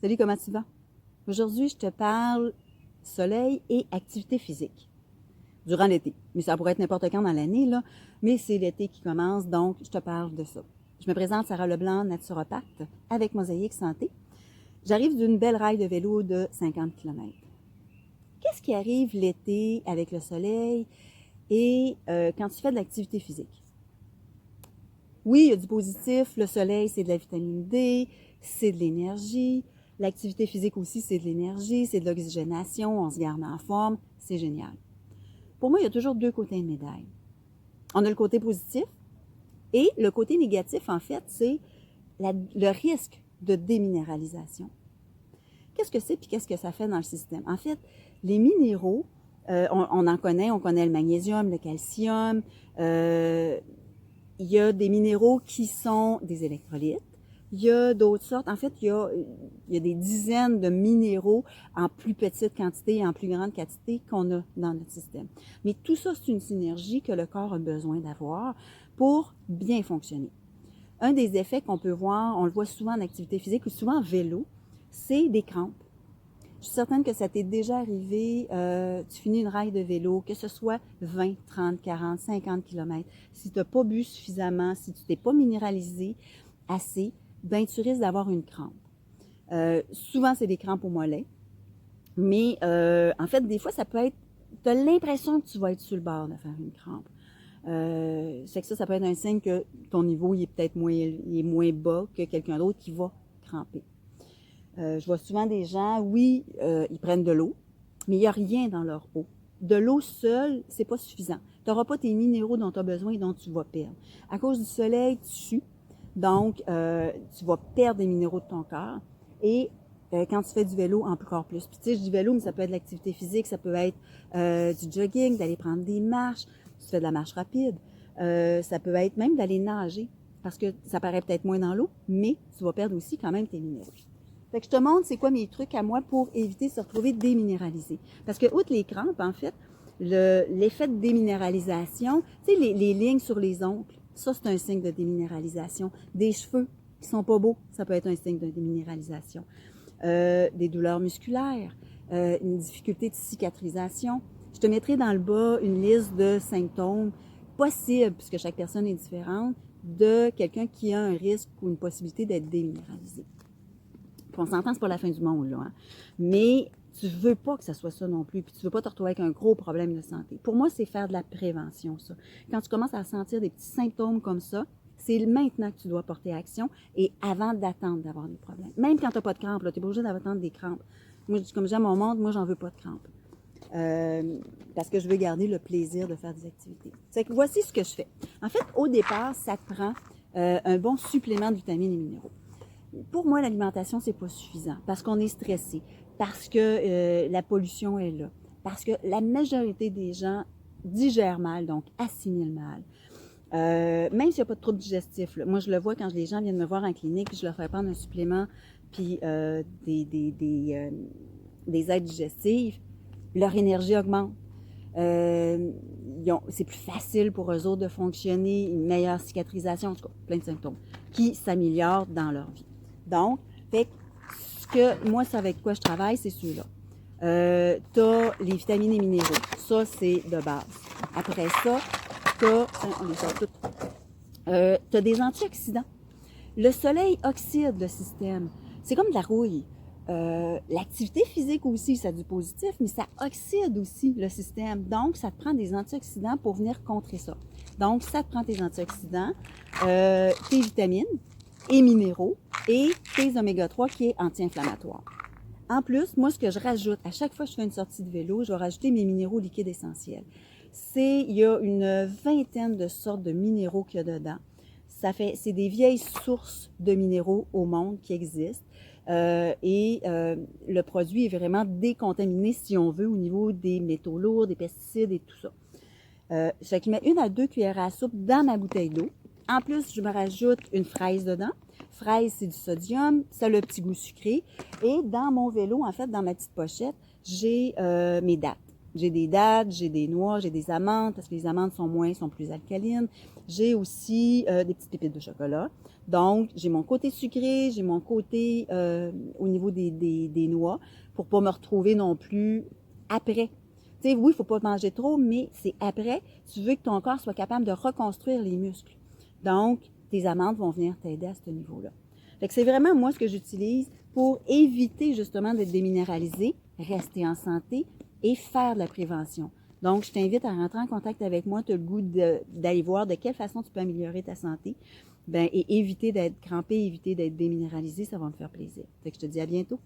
Salut, comment tu vas? Aujourd'hui, je te parle soleil et activité physique durant l'été. Mais ça pourrait être n'importe quand dans l'année, là. Mais c'est l'été qui commence, donc je te parle de ça. Je me présente Sarah Leblanc, naturopathe, avec Mosaïque Santé. J'arrive d'une belle raille de vélo de 50 km. Qu'est-ce qui arrive l'été avec le soleil et quand tu fais de l'activité physique? Oui, il y a du positif. Le soleil, c'est de la vitamine D, c'est de l'énergie. L'activité physique aussi, c'est de l'énergie, c'est de l'oxygénation, on se garde en forme, c'est génial. Pour moi, il y a toujours deux côtés de médaille. On a le côté positif et le côté négatif, en fait, c'est le risque de déminéralisation. Qu'est-ce que c'est puis qu'est-ce que ça fait dans le système? En fait, les minéraux, on en connaît, on connaît le magnésium, le calcium. Il y a des minéraux qui sont des électrolytes. Il y a d'autres sortes. En fait, il y a des dizaines de minéraux en plus petite quantité et en plus grande quantité qu'on a dans notre système. Mais tout ça, c'est une synergie que le corps a besoin d'avoir pour bien fonctionner. Un des effets qu'on peut voir, on le voit souvent en activité physique ou souvent en vélo, c'est des crampes. Je suis certaine que ça t'est déjà arrivé, tu finis une raille de vélo, que ce soit 20, 30, 40, 50 km. Si tu n'as pas bu suffisamment, si tu t'es pas minéralisé assez, ben tu risques d'avoir une crampe. Souvent, c'est des crampes au mollet, mais en fait, des fois, ça peut être, tu as l'impression que tu vas être sur le bord de faire une crampe. C'est que ça peut être un signe que ton niveau il est peut-être moins bas que quelqu'un d'autre qui va cramper. Je vois souvent des gens, oui, ils prennent de l'eau, mais il n'y a rien dans leur eau. De l'eau seule, c'est pas suffisant. Tu n'auras pas tes minéraux dont tu as besoin et dont tu vas perdre. À cause du soleil, tu sues, donc tu vas perdre des minéraux de ton corps. Et quand tu fais du vélo, encore plus. Puis tu sais, je dis vélo, mais ça peut être de l'activité physique, ça peut être du jogging, d'aller prendre des marches, tu fais de la marche rapide. Ça peut être même d'aller nager, parce que ça paraît peut-être moins dans l'eau, mais tu vas perdre aussi quand même tes minéraux. Fait que je te montre c'est quoi mes trucs à moi pour éviter de se retrouver déminéralisé. Parce que, outre les crampes, en fait, l'effet de déminéralisation, tu sais, les lignes sur les ongles, ça, c'est un signe de déminéralisation. Des cheveux qui sont pas beaux, ça peut être un signe de déminéralisation. Des douleurs musculaires, une difficulté de cicatrisation. Je te mettrai dans le bas une liste de symptômes possibles, puisque chaque personne est différente, de quelqu'un qui a un risque ou une possibilité d'être déminéralisé. Puis on s'entend, c'est pas la fin du monde, là. Hein? Mais tu veux pas que ça soit ça non plus, puis tu veux pas te retrouver avec un gros problème de santé. Pour moi, c'est faire de la prévention, ça. Quand tu commences à sentir des petits symptômes comme ça, c'est maintenant que tu dois porter action et avant d'attendre d'avoir des problèmes. Même quand tu n'as pas de crampes, tu n'es pas obligé d'attendre des crampes. Moi, comme j'aime mon monde, moi, j'en veux pas de crampes. Parce que je veux garder le plaisir de faire des activités. C'est que voici ce que je fais. En fait, au départ, ça te prend un bon supplément de vitamines et minéraux. Pour moi, l'alimentation, c'est pas suffisant parce qu'on est stressé, parce que la pollution est là, parce que la majorité des gens digèrent mal, donc assimilent mal. Même s'il n'y a pas de trouble digestif, là. Moi, je le vois quand les gens viennent me voir en clinique, puis je leur fais prendre un supplément, puis des aides digestives, leur énergie augmente. C'est plus facile pour eux autres de fonctionner, une meilleure cicatrisation, en tout cas, plein de symptômes qui s'améliorent dans leur vie. Donc, moi, c'est avec quoi je travaille, c'est ceux-là. Tu as les vitamines et minéraux. Ça, c'est de base. Après ça, tu as des antioxydants. Le soleil oxyde le système. C'est comme de la rouille. L'activité physique aussi, ça a du positif, mais ça oxyde aussi le système. Donc, ça te prend des antioxydants pour venir contrer ça. Donc, ça te prend tes antioxydants, tes vitamines et minéraux et tes oméga 3 qui est anti-inflammatoire. En plus, moi, ce que je rajoute, à chaque fois que je fais une sortie de vélo, je vais rajouter mes minéraux liquides essentiels. Il y a une vingtaine de sortes de minéraux qu'il y a dedans. C'est des vieilles sources de minéraux au monde qui existent. Le produit est vraiment décontaminé, si on veut, au niveau des métaux lourds, des pesticides et tout ça. Je mets 1 à 2 cuillères à soupe dans ma bouteille d'eau. En plus, je me rajoute une fraise dedans. Fraise, c'est du sodium, ça a le petit goût sucré. Et dans mon vélo, en fait, dans ma petite pochette, j'ai mes dattes. J'ai des dattes, j'ai des noix, j'ai des amandes, parce que les amandes sont plus alcalines. J'ai aussi des petites pépites de chocolat. Donc, j'ai mon côté sucré, j'ai mon côté au niveau des noix, pour pas me retrouver non plus après. Tu sais, oui, il faut pas manger trop, mais c'est après, tu veux que ton corps soit capable de reconstruire les muscles. Donc, tes amandes vont venir t'aider à ce niveau-là. Fait que c'est vraiment moi ce que j'utilise pour éviter justement d'être déminéralisé, rester en santé et faire de la prévention. Donc, je t'invite à rentrer en contact avec moi, tu as le goût d'aller voir de quelle façon tu peux améliorer ta santé, ben, et éviter d'être crampé, éviter d'être déminéralisé, ça va me faire plaisir. Fait que je te dis à bientôt.